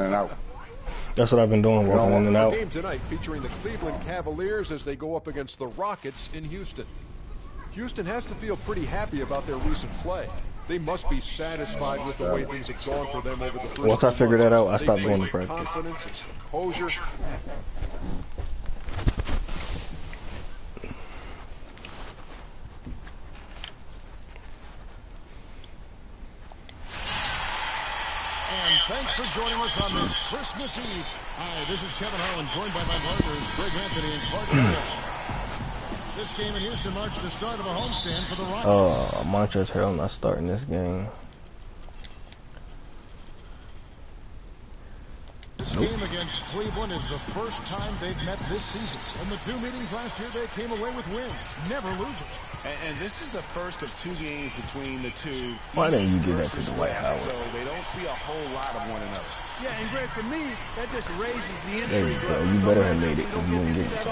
and out. That's what I've been doing, walking in and out. Game tonight featuring the Cleveland Cavaliers as they go up against the Rockets in Houston. Houston has to feel pretty happy about their recent play. They must be satisfied with the way things have gone for them over the first Once I figured that out, I stopped going to practice. Confidence and composure. And thanks for joining us on this Christmas Eve. Hi, this is Kevin Harlan, joined by my partners, Greg Anthony and Clark Hall. This game in Houston marks the start of a homestand for the Rockets. Montrezl Harrell not starting this game. This game against Cleveland is the first time they've met this season. In the two meetings last year, they came away with wins, never losers. And this is the first of two games between the two. Why didn't you get that to the White House? So they don't see a whole lot of one another. Yeah, and Greg, for me, that just raises the There intrigue. you go. You better have made it if you didn't get it.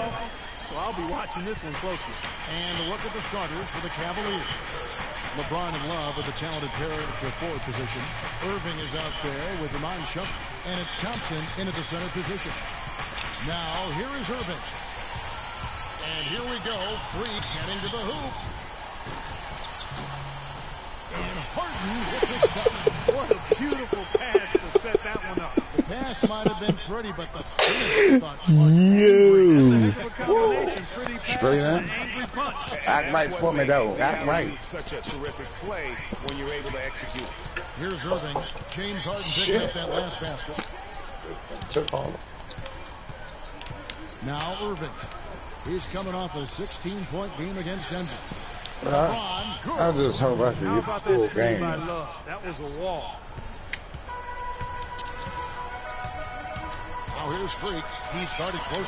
So I'll be watching this one closely. And a look at the starters for the Cavaliers. LeBron and Love with the talented pair at the forward position. Irving is out there with the mind shuffle. And it's Thompson into the center position. Now, here is Irving. And here we go. Freak heading to the hoop. And Harden with the stop. What a beautiful pass to set that one up. The pass might have been pretty, but the finish, I thought, Yo. That's a combination. Pretty pass Straight and in. an angry punch. Act right for me, though. Act right. Such a terrific play when you're able to execute. Here's Irving. James Harden picking up that last basket. Took all. Now Irving. He's coming off a 16-point game against Denver. I just hope I can How get about the full that screen game. by Love? That was a wall. Now here's Freak. He started close.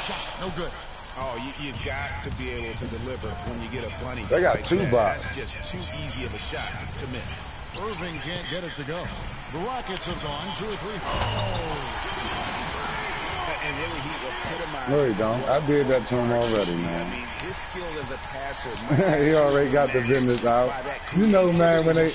Shot. No good. Oh, you got to be able to deliver when you get a bunny. They got like two that. blocks. That's just too easy of a shot to miss. Irving can't get it to go. The Rockets have gone 2 or 3. Oh. And really, he epitomized. No, he don't. I did that to him already, I man. mean, his skill as a passer. He already got the business out. You know, man, when they,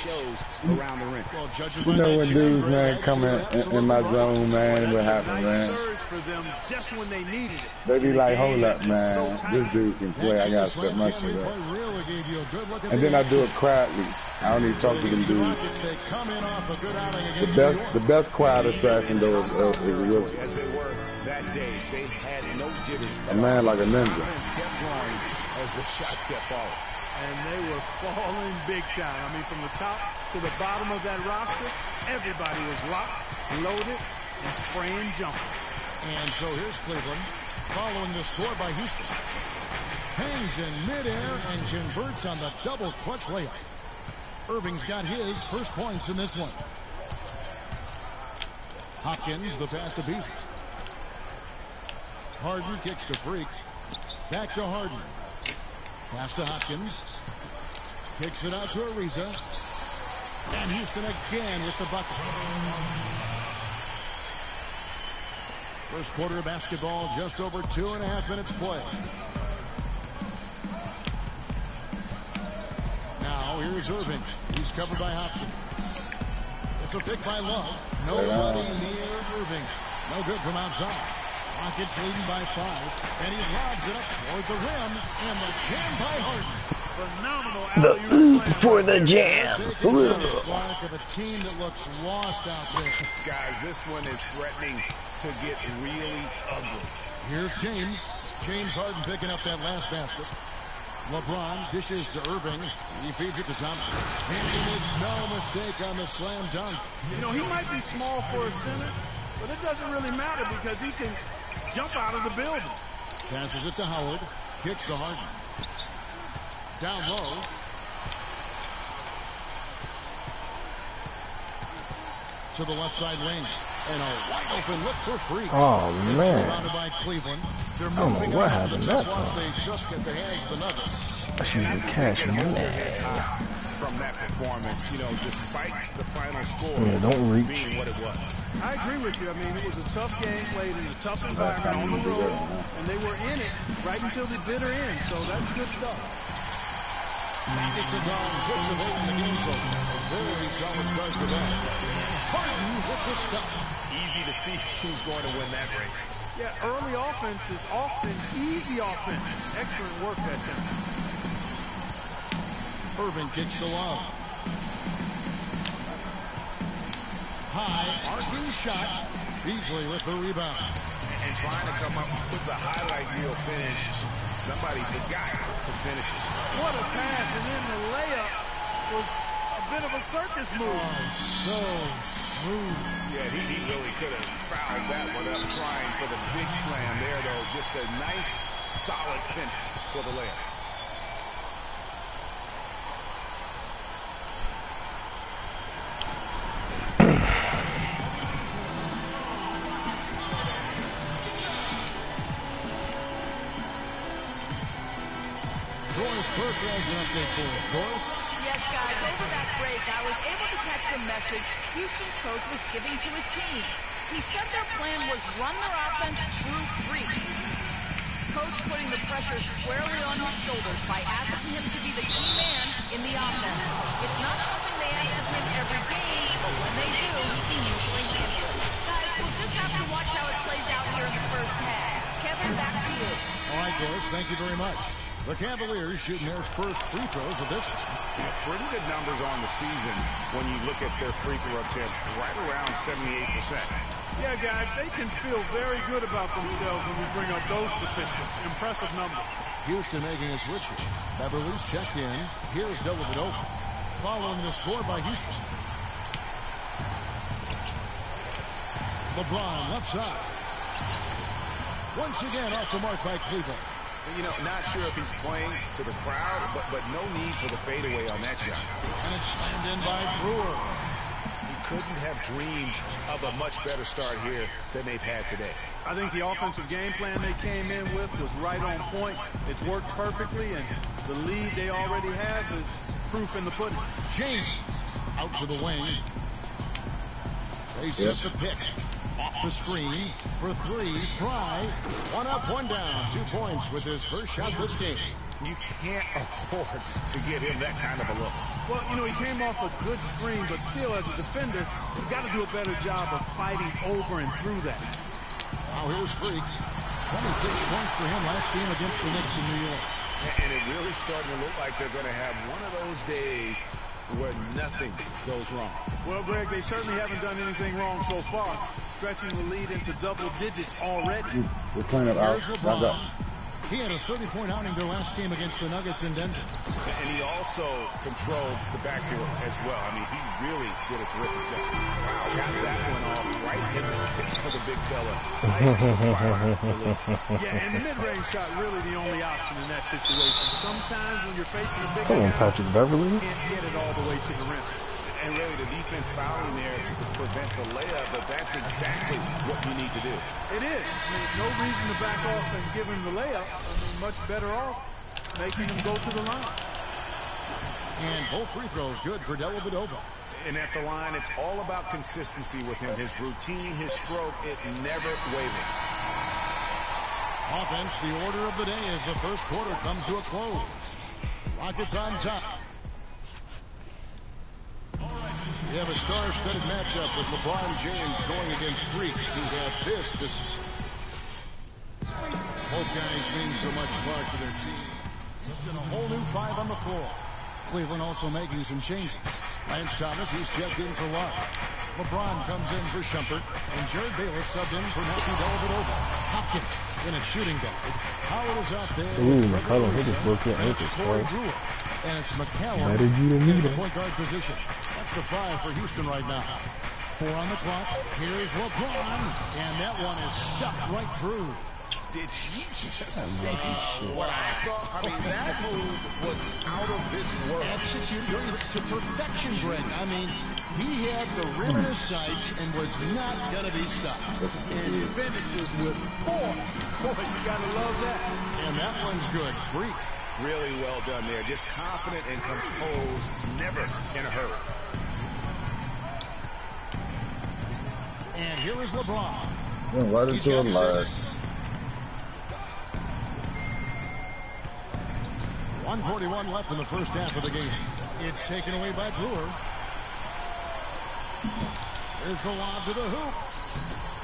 around the rim. Well, judging you by know, that when shooting dudes, grade, man, come in my zone, man, what happened, Nice man? surge for them just when they needed it. They be like, hold up, man. This dude can play. I got to step much of that. Really gave you a good look at And then I do it quietly. I don't even talk to them the dudes. Rockets, they come in off a good outing against New York. The best quiet assassin, though, is Wilson. As they were that day, they had no jitters. A man like a ninja. Offense kept going as the shots kept falling. And they were falling big time. I mean, from the top to the bottom of that roster, everybody was locked, loaded, and spraying jumpers. And so here's Cleveland following the score by Houston. Hangs in midair and converts on the double clutch layup. Irving's got his first points in this one. Hopkins, the pass to Beasley. Harden kicks to Freak. Back to Harden. Pass to Hopkins. Kicks it out to Ariza. And Houston again with the bucket. First quarter of basketball, just over 2.5 minutes play. Now here's Irving. He's covered by Hopkins. It's a pick by Love. Nobody near Irving. No good from outside. Rockets leading by 5. And he lobs it up toward the rim. And the jam by Harden. Phenomenal alley-oop For the jam. Clark of a team that looks lost out there. Guys, this one is threatening to get really ugly. Here's James. James Harden picking up that last basket. LeBron dishes to Irving. He feeds it to Thompson. And he makes no mistake on the slam dunk. You know, he might be small for a center, but it doesn't really matter because he can jump out of the building. Passes it to Howard. Kicks to Harden. Down low. To the left side lane. And a wide open look for Freak. Oh, man. Surrounded by Cleveland. They're I don't know moving what on to happened the that tough loss time. they took at the hands of the Nuggets. I should have cash money. From that performance, you know, despite the final score Yeah, don't reach. being what it was. I agree with you. I mean, it was a tough game played in a tough environment on the road, and they were in it right until the bitter end, so that's good stuff. It's a time just of 8 and the game's over. A very solid start to that. Harden with the stop. Easy to see who's going to win that race. Yeah, early offense is often easy offense. Excellent work that time. Irving kicks to Love. High, arcing shot. Beasley with the rebound. And trying to come up with the highlight reel finish. Somebody forgot to finish it. What a pass, and then the layup was a bit of a circus move. Oh, so smooth. Yeah, he really could have fouled that one up trying for the big slam there, though. Just a nice, solid finish for the layup. Yes, guys, over that break, I was able to catch the message Houston's coach was giving to his team. He said their plan was run their offense through Freak. Coach putting the pressure squarely on his shoulders by asking him to be the key man in the offense. It's not something they ask of him every game, but when they do, he can usually handle it. Guys, we'll just have to watch how it plays out here in the first half. Kevin, back to you. All right, Doris, thank you very much. The Cavaliers shooting their first free throws of this one. Yeah, pretty good numbers on the season when you look at their free throw attempts, right around 78%. Yeah, guys, they can feel very good about themselves when we bring up those statistics. Impressive numbers. Houston making a switch here. Beverly's checked in. Here's Dellavedova. Following the score by Houston. LeBron left side. Once again off the mark by Cleveland. You know, not sure if he's playing to the crowd, but no need for the fadeaway on that shot. And it's slammed in by Brewer. He couldn't have dreamed of a much better start here than they've had today. I think the offensive game plan they came in with was right on point. It's worked perfectly, and the lead they already have is proof in the pudding. James out to the wing. They set the pick. Off the screen for three. Fry. One up, one down. 2 points with his first shot this game. You can't afford to give him that kind of a look. Well, you know, he came off a good screen, but still, as a defender, you've got to do a better job of fighting over and through that. Now here's Freak. 26 points for him last game against the Knicks in New York. And it really starting to look like they're going to have one of those days where nothing goes wrong. Well, Greg, they certainly haven't done anything wrong so far. Stretching the lead into double digits already. We're playing it out. Here's LeBron. He had a 30-point outing their last game against the Nuggets in Denver. And he also controlled the backcourt as well. I mean, he really did a terrific job. Wow, got that one off right in the face of the big fella. Nice release. Yeah, and the mid-range shot really the only option in that situation. Sometimes when you're facing a big Come on, Patrick Beverly. you can't get it all the way to the rim. And really the defense fouling there to prevent the layup, but that's exactly what you need to do. It is. I mean, no reason to back off and give him the layup. I mean, much better off making him go to the line. And both free throws good for Dellavedova. And at the line, it's all about consistency with him. His routine, his stroke, it never wavering. Offense, the order of the day as the first quarter comes to a close. Rockets on top. We have a star-studded matchup with LeBron James going against Freak, who have this to say. Both guys mean so much more to their team. Just in a whole new five on the floor. Cleveland also making some changes. Lance Thomas, he's checked in for Love. LeBron comes in for Shumpert, and Jared Bayless subbed in for Matthew Dellavedova. Hopkins in at shooting guard. Howard is out there. Ooh, McCollum hit his broken ankle, boy. And it's McCallum Better you than me, in the though. point guard position. That's the 5 for Houston right now. 4 on the clock. Here's LeBron, and that one is stuffed right through. Did he just see what I saw? I mean, that move was out of this world. Executed to perfection, Greg. I mean, he had the rim in his sights and was not going to be stopped. And he finishes with 4. Boy, you got to love that. And that one's good. Freak. Really well done there. Just confident and composed, never in a hurry. And here is LeBron. Went right He's into a got line. 6. 1:41 left in the first half of the game. It's taken away by Brewer. There's the lob to the hoop.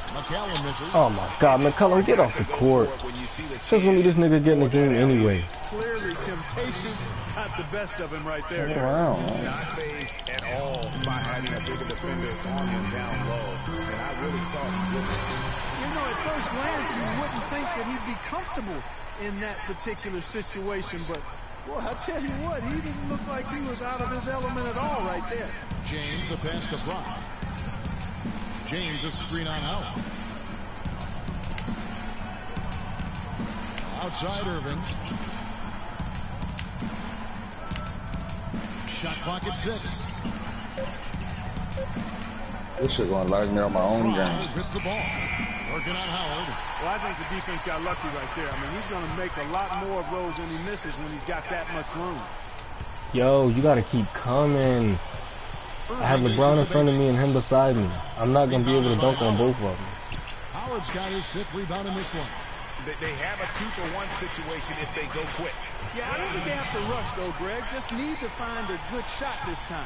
McCallum misses. Oh my God, McCullough, get off the court. Just let me this nigga get in the game anyway. Clearly, temptation got the best of him right there. Wow. Not phased at all by having a bigger defender on him down low. And I really thought he would. You know, at first glance, you wouldn't think that he'd be comfortable in that particular situation, but boy, I tell you what, he didn't look like he was out of his element at all right there. James, the pass to Brock. James, a screen on out. Outside Irving. Shot clock at 6. This shit gonna lock me on my own game. With the ball. Working on Howard. Well, I think the defense got lucky right there. I mean, he's going to make a lot more of those than he misses when he's got that much room. Yo, you gotta keep coming. I have LeBron in front of me and him beside me. I'm not gonna be able to dunk on both of them. Howard's got his 5th rebound in this one. They have a 2-for-1 situation if they go quick. Yeah, I don't think they have to rush, though, Greg. Just need to find a good shot this time.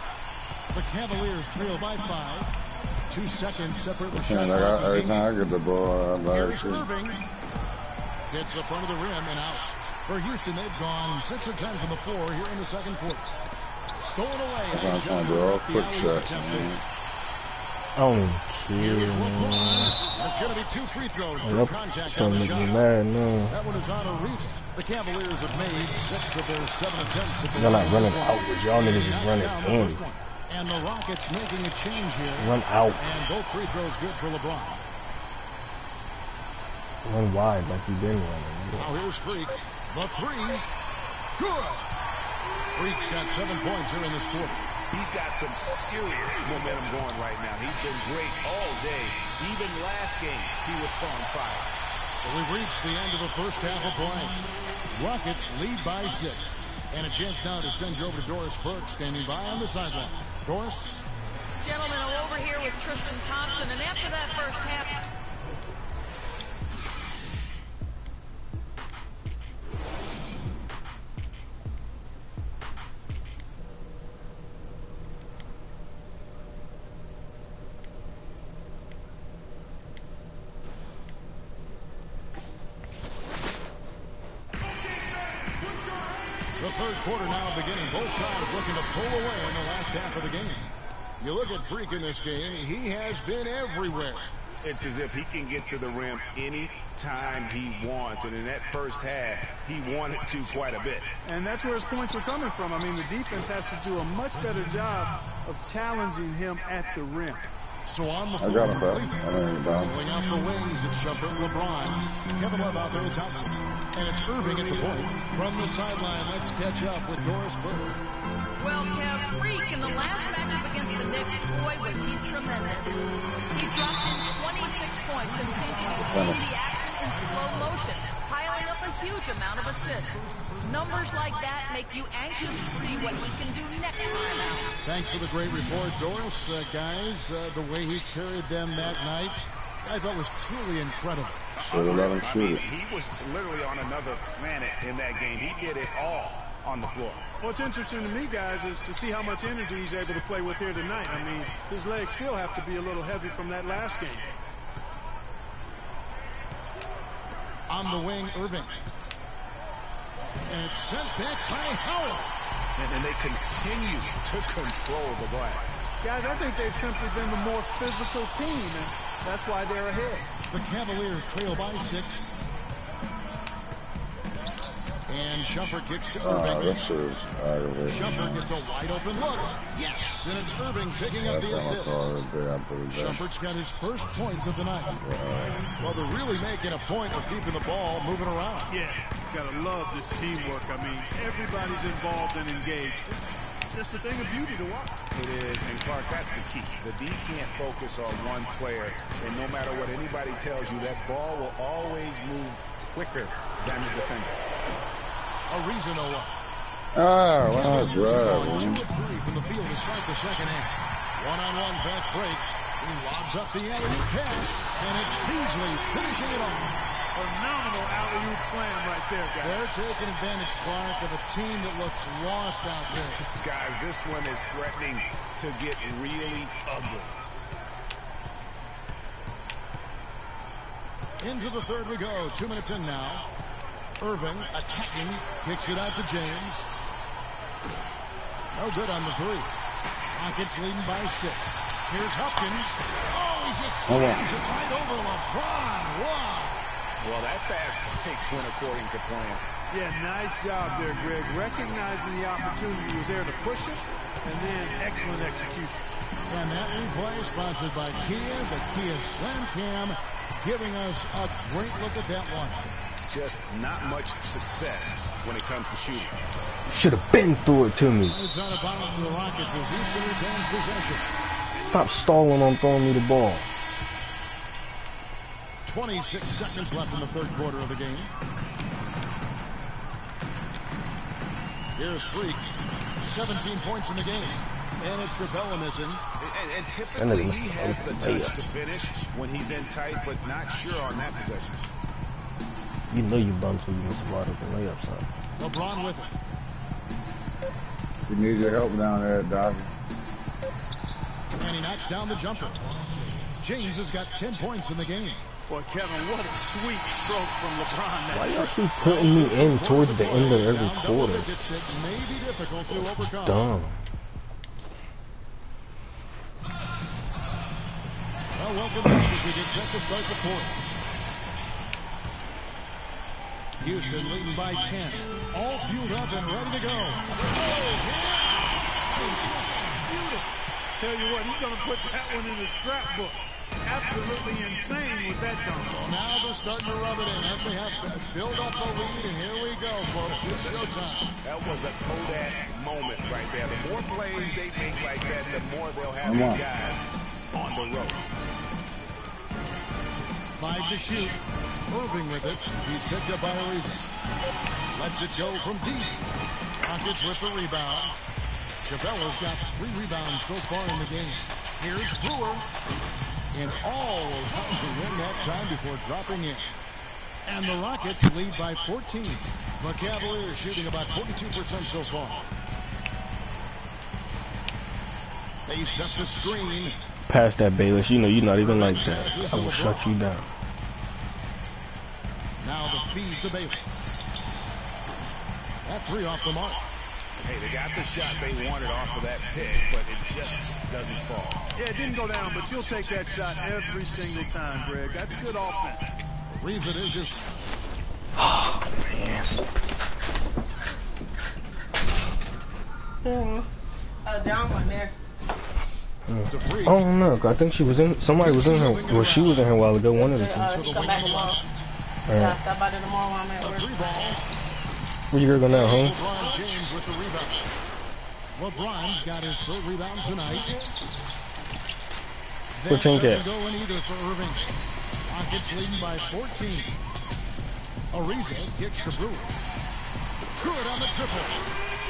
The Cavaliers trail by 5. 2 seconds separate the shot. Every time I get the ball, I like Here's it. Irving. Gets the front of the rim and out. For Houston, they've gone 6 of 10 from the floor here in the second quarter. Stolen away. That's what I'm trying to do, all quick shots, man. Oh, Here's kill. LeBron. It's going to be 2 free throws for Nope. contact Trying on to the make me shot. mad, no. That one is on a reason. The Cavaliers have made 6 of their 7 attempts. At the Y'all not running first out, but y'all niggas just running Knocked down the in. first one. And the Rockets making a change here. Run out. And both free throws good for LeBron. Run wide like you been running. Now here's Freak. The 3. Good. Freak's got 7 points here in this quarter. He's got some serious momentum going right now. He's been great all day. Even last game, he was on fire. So we've reached the end of the first half of play. Rockets lead by 6. And a chance now to send you over to Doris Burke, standing by on the sideline. Doris? Gentlemen, I'm over here with Tristan Thompson, and after that first half, The third quarter now beginning. Both sides looking to pull away in the last half of the game. You look at Freak in this game, he has been everywhere. It's as if he can get to the rim any time he wants. And in that first half, he wanted to quite a bit. And that's where his points were coming from. I mean, the defense has to do a much better job of challenging him at the rim. So on the I floor, got him, bro. Cleveland. I ain't down. Pulling out the wings, it's Shumpert and LeBron. Kevin Love out there with Thompson. And it's Irving at the point. From the sideline, let's catch up with Doris Burke. well, Kev, Freak in the last matchup against the Knicks, boy, was he tremendous. He dropped in 26 points and seemed to be seeing the action in slow motion, piling up a huge amount of assists. Numbers like that make you anxious to see what he can do next time out. Thanks for the great report, Doris. Guys, the way he carried them that night, I thought was truly incredible. Should've let him I shoot mean, it. he was literally on another planet in that game. He did it all on the floor. What's interesting to me, guys, is to see how much energy he's able to play with here tonight. I mean, his legs still have to be a little heavy from that last game. On the wing, Irving. And it's sent back by Howard. And they continue to control the glass. Guys, I think they've simply been the more physical team, and that's why they're ahead. The Cavaliers trail by 6. And Shumpert kicks to Oh, Irving. that shit is aggravating. Shumpert gets a wide open look. Yes! And it's Irving picking up That's the how I assist. saw it there. I put it down. Shumpert's got his first points of the night. Well, they're really making a point of keeping the ball moving around. Yeah, gotta love this teamwork. I mean, everybody's involved and engaged. It's just a thing of beauty to watch. It is, and Clark, that's the key. The D can't focus on one player, and no matter what anybody tells you, that ball will always move quicker than the defender. Ariza no up. Ah, wow, Cavaliers are going drive, 2 man. of 3 from the field to start the second half. One-on-one fast break. He lobs up the alley pass, and it's Beasley finishing it off. Phenomenal alley-oop slam right there, guys. They're taking advantage, Clark, of a team that looks lost out there. Guys, this one is threatening to get really ugly. Into the third we go. 2 minutes in now. Irving attacking. Kicks it out to James. No good on the three. Rockets leading by 6. Here's Hopkins. Oh, he just slams it right over LeBron. Wow. Well, that fast break went according to plan. Yeah, nice job there, Greg. Recognizing the opportunity was there to push it, and then excellent execution. And that replay sponsored by Kia, the Kia Slam Cam, giving us a great look at that one. Just not much success when it comes to shooting. Should have been through it to me. It's out of bounds to the Rockets as Houston retains possession. Stop stalling on throwing me the ball. 26 seconds left in the third quarter of the game. Here's Freak. 17 points in the game. And it's DeBella missing. And typically he has the touch to finish when he's in tight, but not sure on that possession. You know you bumps when you miss a lot of the layups, huh? LeBron with it. We need your help down there, Doc. And he knocks down the jumper. James has got 10 points in the game. Boy, Kevin, what a sweet stroke from LeBron. Why y'all keep putting me in towards the end of every quarter? It may be difficult to overcome. Dumb. Well, welcome back as we get set to start the fourth. Houston leading by 10. All fueled up and ready to go. Beautiful. Tell you what, he's going to put that one in his scrapbook. Absolutely insane with that dunk. Well, now they're starting to rub it in. They have to build up the lead, and here we go, folks. It's showtime. That was a Kodak moment right there. The more plays they make like that, the more they'll have these guys on the road. 5 to shoot. Irving with it. He's picked up by Ariza. Lets it go from deep. Rockets with the rebound. Cabela's got 3 rebounds so far in the game. Here's Brewer. And all trying to win that time before dropping in. And the Rockets lead by 14. The Cavaliers shooting about 42% so far. They set the screen. Pass that, Bayless. You know you're not even like that. I will shut you down. Now the feed to Bayless. That 3 off the mark. Hey, they got the shot they wanted off of that pick, but it just doesn't fall. Yeah, it didn't go down, but you'll take that shot every single time, Greg. That's good offense. Reaves it is just... Oh, man. Down one there. Oh no, I think she was in. Somebody was in here. Well, she was in here a while ago. One of the two. Come back tomorrow. Yeah, stop by there tomorrow while I'm at work. Where you gonna go now, home? LeBron James with the rebound. LeBron's got his 3rd rebound tonight. Where Tank at? Doesn't go in either for Irving. Rockets leading by 14. Ariza kicks to Brewer. Good on the triple.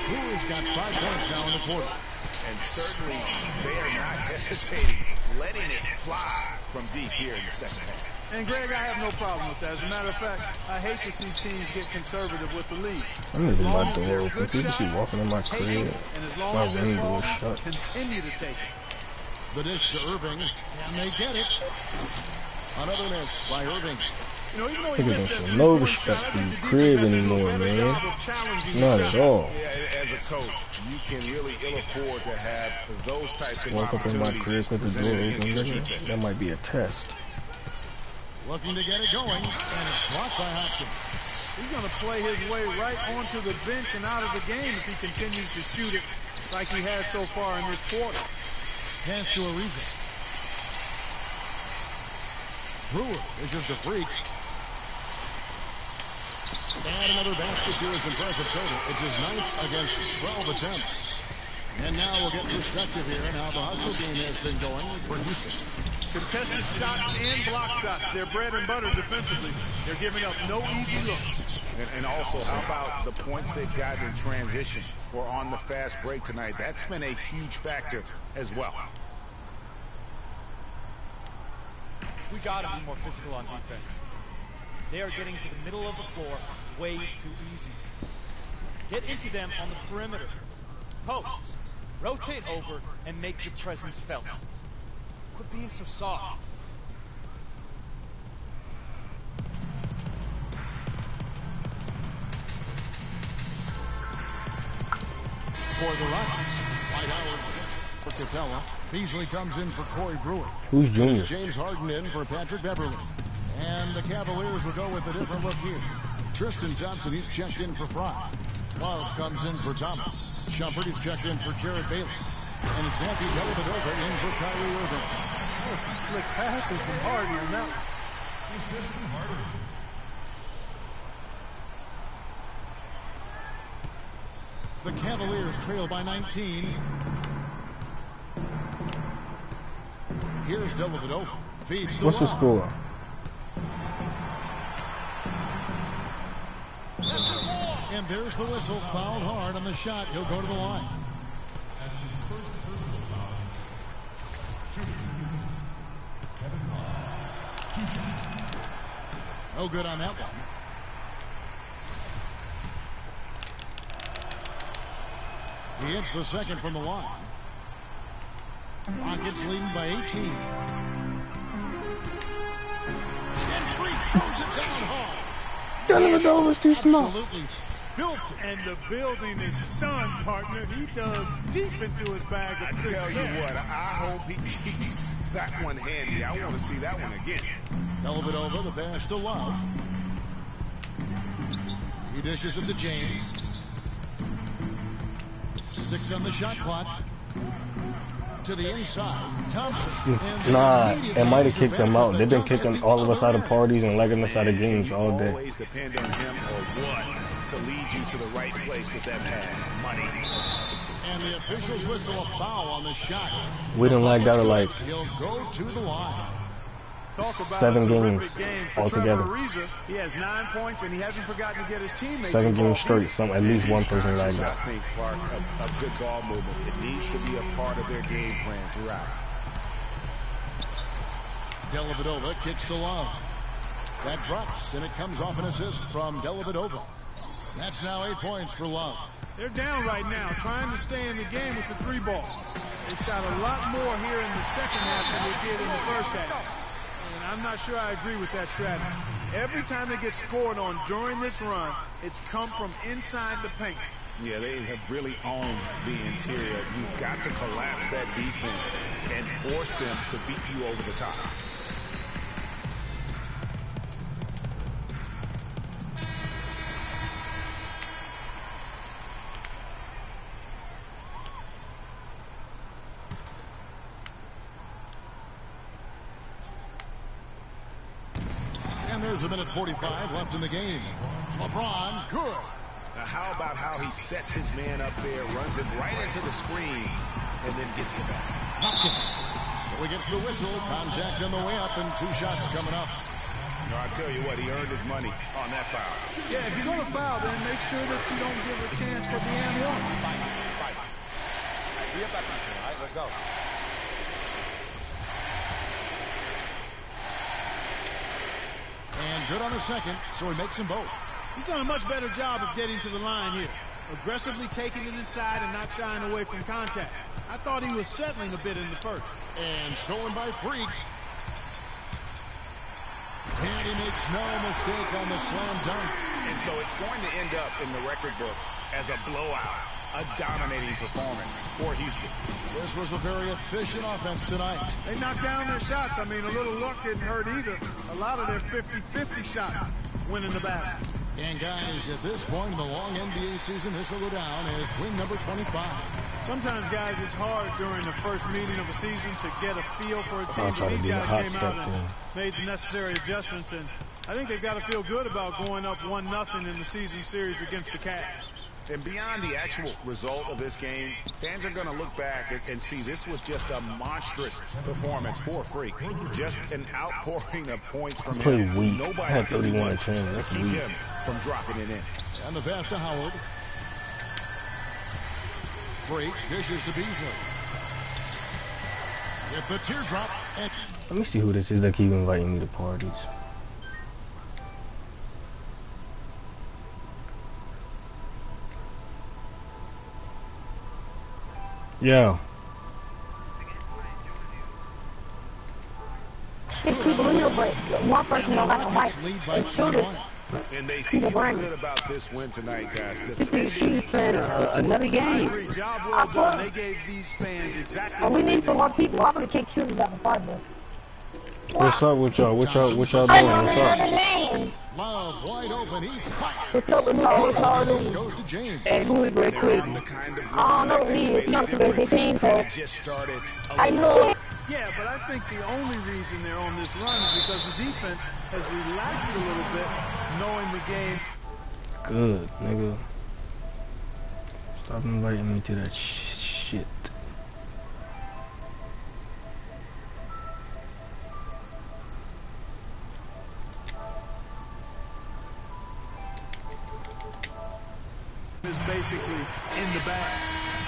Brewer's got 5 points now in the quarter. And certainly they are not hesitating, letting it fly from deep here in the second half. And, Greg, I have no problem with that. As a matter of fact, I hate to see teams get conservative with the lead. I'm using my door. People keep walking in my crib. And as long My as room they're door wrong, shut. continue to take it. The dish to Irving. And they get it. Another miss by Irving. You know, even though Niggas don't show no respect for your crib anymore, man. Not at all. Yeah, as a coach, you can really ill afford to have those types of Walk up in my crib with the door presented open, against your nigga. defense. That might be a test. Looking to get it going, and it's blocked by Hopkins. He's going to play his way right onto the bench and out of the game if he continues to shoot it like he has so far in this quarter. Pass to Ariza. Brewer is just a freak. And another basket to his impressive total. It's his 9th against 12 attempts. And now we'll get perspective here on how the hustle game has been going for Houston. Contested shots and block shots. They're bread and butter defensively. They're giving up no easy looks. And also, how about the points they've gotten in transition or on the fast break tonight? That's been a huge factor as well. We got to be more physical on defense. They are getting to the middle of the floor way too easy. Get into them on the perimeter. Posts. Rotate over and make your presence felt. Quit being so soft. For the Rockets, White Howard for Capella. Beasley comes in for Corey Brewer. Who's junior? James Harden in for Patrick Beverly. And the Cavaliers will go with a different look here. Tristan Thompson, he's checked in for Fry. Love comes in for Thomas. Shumpert, he's checked in for Jared Bailey. And it's Matthew Dellavedova in for Kyrie Irving. Oh, some slick passes from Harden on that one. The Cavaliers trail by 19. Here's Dellavedova. Feeds to What's the Love. score? And there's the whistle. Fouled hard on the shot. He'll go to the line. That's his first personal foul. Shooting, 2 shots. No good on that one. He hits the second from the line. Rockets leading by 18. And Freak throws it down hard. Dellavedova's too small. Absolutely filthy. And the building is stunned, partner. He dug deep into his bag of I tricks tell you there. what, I hope he keeps that one handy. I want to see that one again. Dellavedova, the pass to Love. He dishes it to James. 6 on the shot clock. To the inside, Thompson. Nah, it might have kicked them out. They've been kicking all of us out of parties and legging us out of games all day. Always depend on him or what to lead you to the right place with that pass. Money. And the officials whistle a foul on the shot. We done lagged out of like He'll go to the line. Talk about 7 a games terrific game for altogether. Trevor Ariza. He has 9 points, and he hasn't forgotten to get his teammates 7 games involved. straight. At least one person lagged I out. think, Clark, a good ball movement. It needs to be a part of their game plan throughout. Dellavedova kicks to Love. That drops, and it comes off an assist from Dellavedova. That's now 8 points for Love. They're down right now, trying to stay in the game with the 3 ball. They shot a lot more here in the second half than they did in the first half. And I'm not sure I agree with that strategy. Every time they get scored on during this run, it's come from inside the paint. Yeah, they have really owned the interior. You've got to collapse that defense and force them to beat you over the top. There's a minute 45 left in the game. LeBron, good. Now, how about how he sets his man up there, runs it right into the screen, and then gets the basket. Hopkins. So he gets the whistle. Contact on the way up, and 2 shots coming up. No, I tell you what, he earned his money on that foul. Yeah, if you're going to foul, then make sure that you don't give a chance for the and one. Be up that country, all right? Let's go. And good on the second, so he makes them both. He's done a much better job of getting to the line here. Aggressively taking it inside and not shying away from contact. I thought he was settling a bit in the first. And stolen by Freak. And he makes no mistake on the slam dunk. And so it's going to end up in the record books as a blowout, a dominating performance for Houston. This was a very efficient offense tonight. They knocked down their shots. I mean, a little luck didn't hurt either. A lot of their 50-50 shots winning the baskets. And guys, at this point in the long NBA season, this will go down as win number 25. Sometimes, guys, it's hard during the first meeting of a season to get a feel for a team. But these guys came out and made the necessary adjustments, and I think they've got to feel good about going up 1-0 in the season series against the Cavs. And beyond the actual result of this game, fans are going to look back and see this was just a monstrous performance for Freak. Just an outpouring of points from him. Weak. Nobody could do much to That's keep weak. him from dropping it in. And the pass to Howard. Freak dishes to Beasley. Get the teardrop. And Let me see who this is that keep inviting me to parties. Yeah. Six people in here, but one person don't got a mic. And shooters. And they feel good about this win tonight, guys. She's playing another game. Job well done. They gave these fans exactly And we what they need some needed. more people. I'm gonna kick shooters out the park, though. What's up with y'all? What y'all doing? What's up? Love wide open. He fires. What's up with my old This goes to James. and who is Greg Quick? I don't know who he is. Not to basic team, so Just started. I know. Yeah, but I think the only reason they're on this run is because the defense has relaxed a little bit, knowing the game. Good, nigga. Stop inviting me to that shit. Is basically in the bag.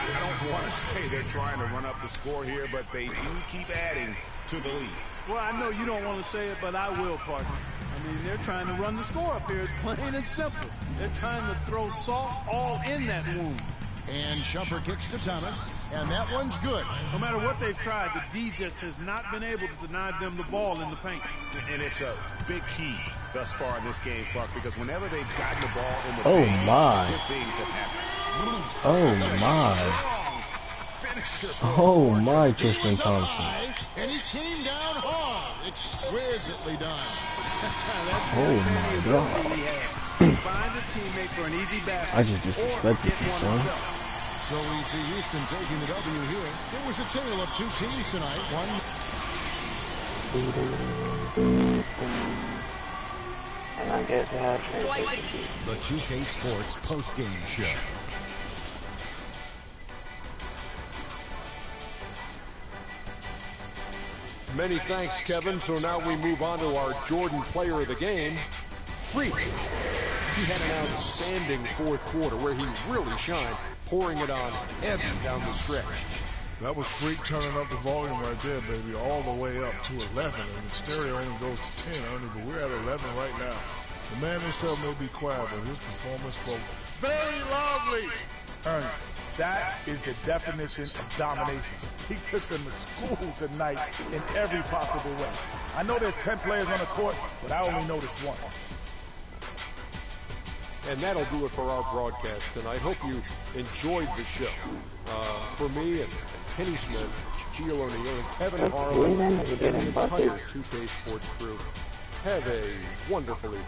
I don't want to say they're trying to run up the score here, but they do keep adding to the lead. Well, I know you don't want to say it, but I will, partner. I mean, they're trying to run the score up here. It's plain and simple. They're trying to throw salt all in that wound. And Shumper kicks to Thomas, and that one's good. No matter what they've tried, the D just has not been able to deny them the ball in the paint. And it's a big key thus far in this game, Clark, because whenever they've gotten the ball in the Oh paint, my. good things have happened. Oh my. Oh my, Tristan Thompson. And he came down hard. Exquisitely done. Oh my god. Find a teammate for an easy basket. I just disrespected you, son. So we see Houston taking the W here. It was a tale of two teams tonight. One. And I guess I have The 2K Sports post-game show. Many thanks, Kevin. So now we move on to our Jordan player of the game, Freak. He had an outstanding fourth quarter where he really shined, pouring it on heavy down the stretch. That was Freak turning up the volume right there, baby, all the way up to 11. And the stereo only goes to 10, Ernie, but we're at 11 right now. The man himself may be quiet, but his performance spoke very loudly. Ernie, that is the definition of domination. He took them to school tonight in every possible way. I know there's 10 players on the court, but I only noticed one. And that'll do it for our broadcast tonight. Hope you enjoyed the show. For me and Kenny Smith, Shaquille O'Neal, and Kevin Harlan, and the entire 2K Sports crew, have a wonderful evening.